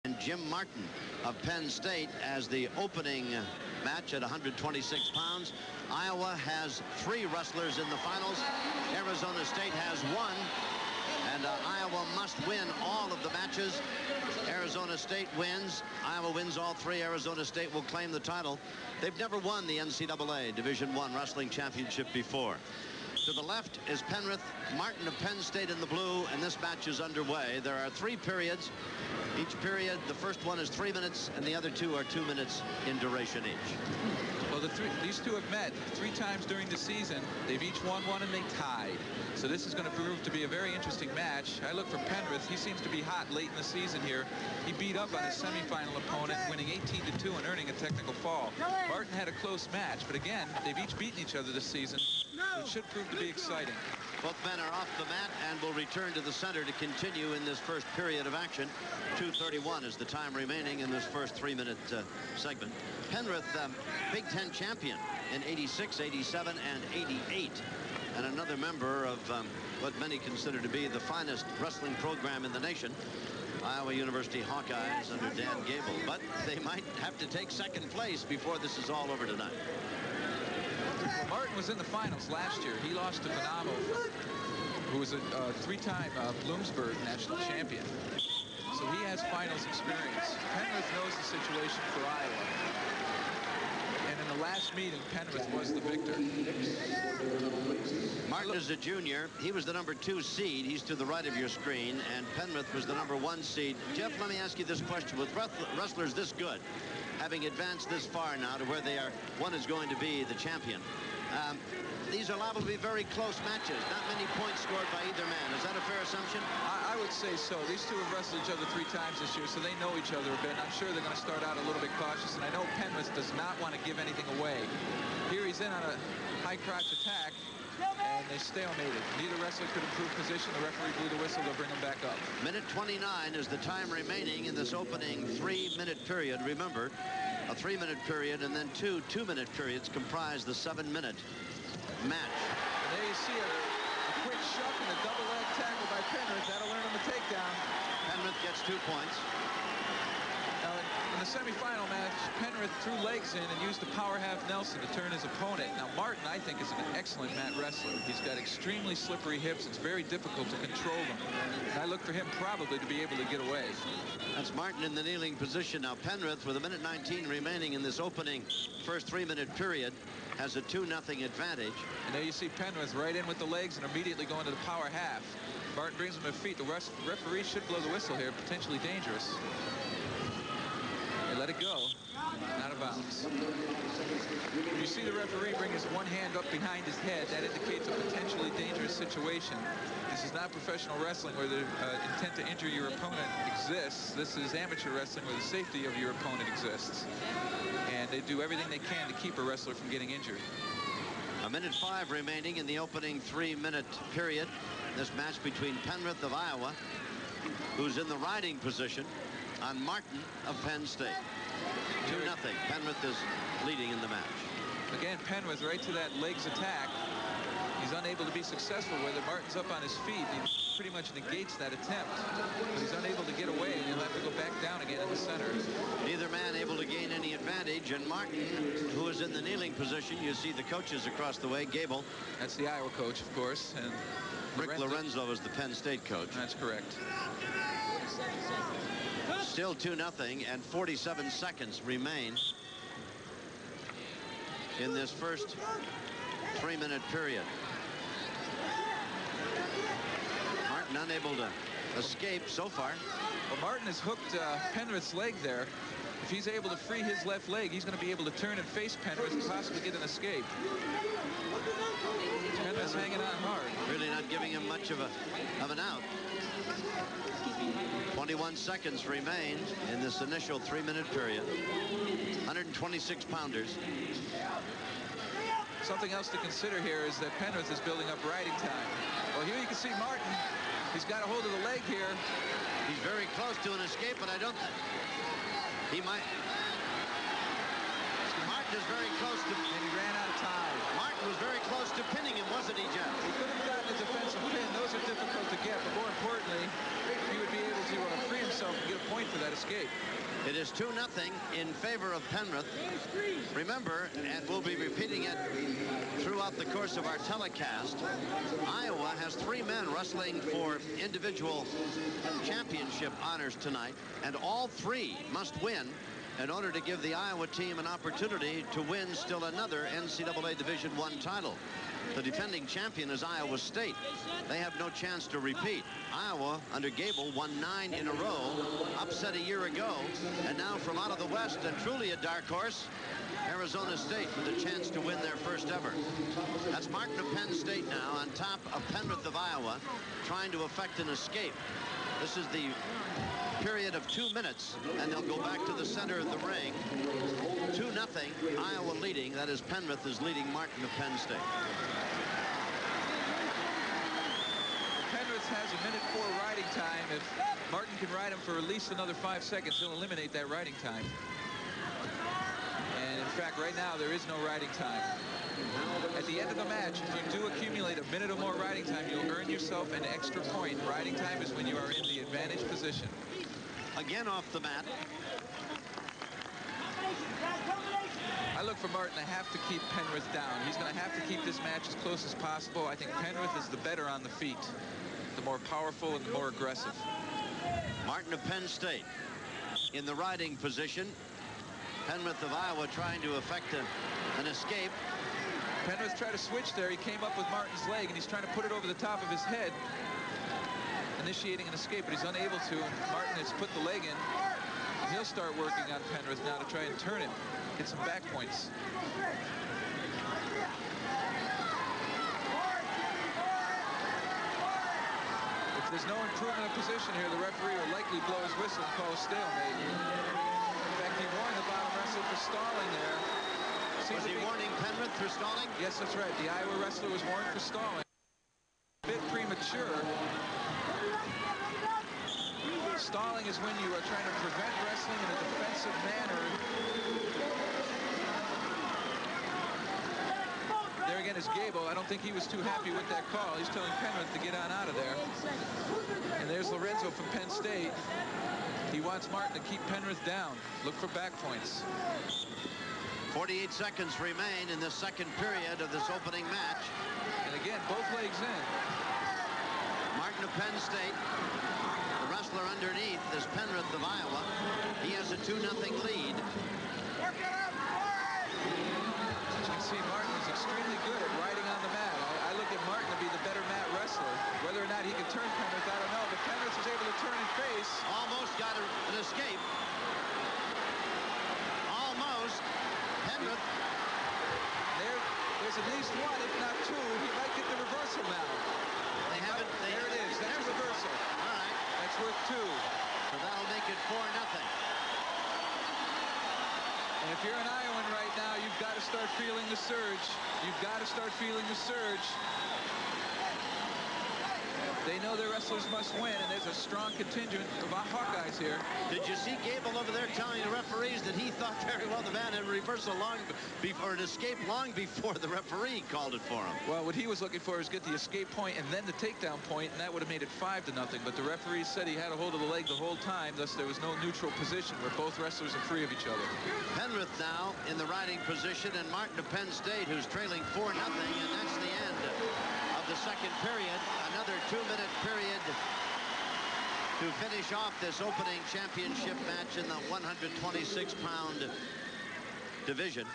And Jim Martin of Penn State as the opening match at 126 pounds. Iowa has 3 wrestlers in the finals. Arizona State has 1. And Iowa must win all of the matches. Arizona State wins. Iowa wins all 3. Arizona State will claim the title. They've never won the NCAA Division I Wrestling Championship before. To the left is Penrith, Martin of Penn State in the blue, and this match is underway. There are 3 periods. Each period, the first one is 3 minutes, and the other 2 are 2 minutes in duration each. Well, these two have met 3 times during the season. They've each won 1 and they tied. So this is going to prove to be a very interesting match. I look for Penrith. He seems to be hot late in the season here. He beat up on his semifinal opponent, winning 18-2 and earning a technical fall. Martin had a close match, but again, they've each beaten each other this season. So it should prove to be exciting. Both men are off the mat and will return to the center to continue in this first period of action. 2:31 is the time remaining in this first 3-minute segment. Penrith, Big Ten champion in 86, 87, and 88. And another member of what many consider to be the finest wrestling program in the nation, Iowa University Hawkeyes under Dan Gable. But they might have to take second place before this is all over tonight. Well, Martin was in the finals last year. He lost to Bonamo, who was a 3-time Bloomsburg national champion. So he has finals experience. Penrith knows the situation for Iowa. And in the last meeting, Penrith was the victor. Martin is a junior. He was the number 2 seed. He's to the right of your screen. And Penrith was the number 1 seed. Jeff, let me ask you this question. With wrestlers this good, having advanced this far now to where they are, one is going to be the champion. These are liable to be very close matches. Not many points scored by either man. Is that a fair assumption? I would say so. These two have wrestled each other 3 times this year, so they know each other a bit. I'm sure they're going to start out a little bit cautious, and I know Penrith does not want to give anything away. Here he's in on a high crotch attack, and they stalemated. Neither wrestler could improve position. The referee blew the whistle. They'll bring him back up. Minute 29 is the time remaining in this opening 3-minute period. Remember, a 3-minute period and then 2 2-minute periods comprise the 7-minute match. And there you see a quick shove and a double leg tackle by Penrith. That'll earn him a takedown. Penrith gets 2 points. Now, in the semifinal match, Penrith threw legs in and used the power half Nelson to turn his opponent. Now, Martin, I think, is an excellent mat wrestler. He's got extremely slippery hips. It's very difficult to control them. And I look for him probably to be able to get away. That's Martin in the kneeling position. Now, Penrith, with a minute 19 remaining in this opening first 3-minute period, has a 2-0 advantage. And there you see Penrith right in with the legs and immediately going to the power half. Martin brings him to feet. The referee should blow the whistle here. Potentially dangerous. They let it go. Out of bounds. You see the referee bring his one hand up behind his head. That indicates a potentially dangerous situation. This is not professional wrestling where the intent to injure your opponent exists. This is amateur wrestling where the safety of your opponent exists. And they do everything they can to keep a wrestler from getting injured. A minute 5 remaining in the opening 3-minute period. This match between Penrith of Iowa, who's in the riding position, on Martin of Penn State. 2-0. Penrith is leading in the match. Again, Penrith right to that legs attack. He's unable to be successful with it. Martin's up on his feet. He pretty much negates that attempt. But he's unable to get away, and he'll have to go back down again in the center. Neither man able to gain any advantage. And Martin, who is in the kneeling position, you see the coaches across the way. Gable. That's the Iowa coach, of course. And Rick Lorenzo is the Penn State coach. That's correct. Still 2-0, and 47 seconds remain in this first 3-minute period. Martin unable to escape so far. Well, Martin has hooked Penrith's leg there. If he's able to free his left leg, he's going to be able to turn and face Penrith and possibly get an escape. Penrith's hanging on hard. Really not giving him much of an out. 21 seconds remain in this initial 3-minute period. 126 pounders. Something else to consider here is that Penrith is building up riding time. Well, here you can see Martin. He's got a hold of the leg here. He's very close to an escape, but I don't think he might. Martin is very close to. And he ran out of time. Martin was very close to pinning him, wasn't he, Jeff? He could have gotten a defensive pin. Those are difficult to get, but more importantly, he would be able to free himself yourself and get a point for that escape. It is 2-0 in favor of Penrith. Remember, and we'll be repeating it throughout the course of our telecast, Iowa has 3 men wrestling for individual championship honors tonight, and all 3 must win in order to give the Iowa team an opportunity to win still another NCAA Division I title. The defending champion is Iowa State. They have no chance to repeat. Iowa, under Gable, won 9 in a row, upset a year ago, and now from out of the West, and truly a dark horse, Arizona State with a chance to win their first ever. That's Martin of Penn State now on top of Penrith of Iowa, trying to effect an escape. This is the period of 2 minutes, and they'll go back to the center of the ring. 2-0, Iowa leading. That is, Penrith is leading Martin of Penn State. Penrith has a minute 4 riding time. If Martin can ride him for at least another 5 seconds, he'll eliminate that riding time. And in fact, right now, there is no riding time. At the end of the match, if you do accumulate a minute or more riding time, you'll earn yourself an extra point. Riding time is when you are in the advantage position. Again off the mat. I look for Martin to have to keep Penrith down. He's going to have to keep this match as close as possible. I think Penrith is the better on the feet, the more powerful and the more aggressive. Martin of Penn State in the riding position. Penrith of Iowa trying to effect an escape. Penrith tried to switch there. He came up with Martin's leg, and he's trying to put it over the top of his head, initiating an escape, but he's unable to. And Martin has put the leg in. He'll start working on Penrith now to try and turn him, get some back points. If there's no improvement of position here, the referee will likely blow his whistle and call a stalemate. In fact, he warned the bottom wrestler for stalling there. Was he warning Penrith for stalling? Yes, that's right. The Iowa wrestler was warned for stalling. A bit premature. Stalling is when you are trying to prevent wrestling in a defensive manner. There again is Gable. I don't think he was too happy with that call. He's telling Penrith to get on out of there. And there's Lorenzo from Penn State. He wants Martin to keep Penrith down. Look for back points. 48 seconds remain in the second period of this opening match. And again, both legs in. Martin of Penn State. The wrestler underneath is Penrith of Iowa. He has a 2-0 lead. As you can see, Martin is extremely good at riding on the mat. I look at Martin to be the better mat wrestler. Whether or not he can turn Penrith, I don't know. But Penrith is able to turn and face. Almost got an escape. Almost. Penrith. There's at least one, if not 2. He might get the reversal now. They haven't. There it is. That's a reversal. All right. That's worth 2. So that'll make it 4-0. And if you're an Iowan right now, you've got to start feeling the surge. You've got to start feeling the surge. They know their wrestlers must win, and there's a strong contingent of Hawkeyes here. Did you see Gable over there telling the referees that he thought very well the man had a reversal long before, an escape long before the referee called it for him? Well, what he was looking for is get the escape point and then the takedown point, and that would have made it 5-0. But the referee said he had a hold of the leg the whole time, thus there was no neutral position where both wrestlers are free of each other. Penrith now in the riding position, and Martin of Penn State, who's trailing 4-0, and that's the end of the second period. Another 2-minute period to finish off this opening championship match in the 126-pound division.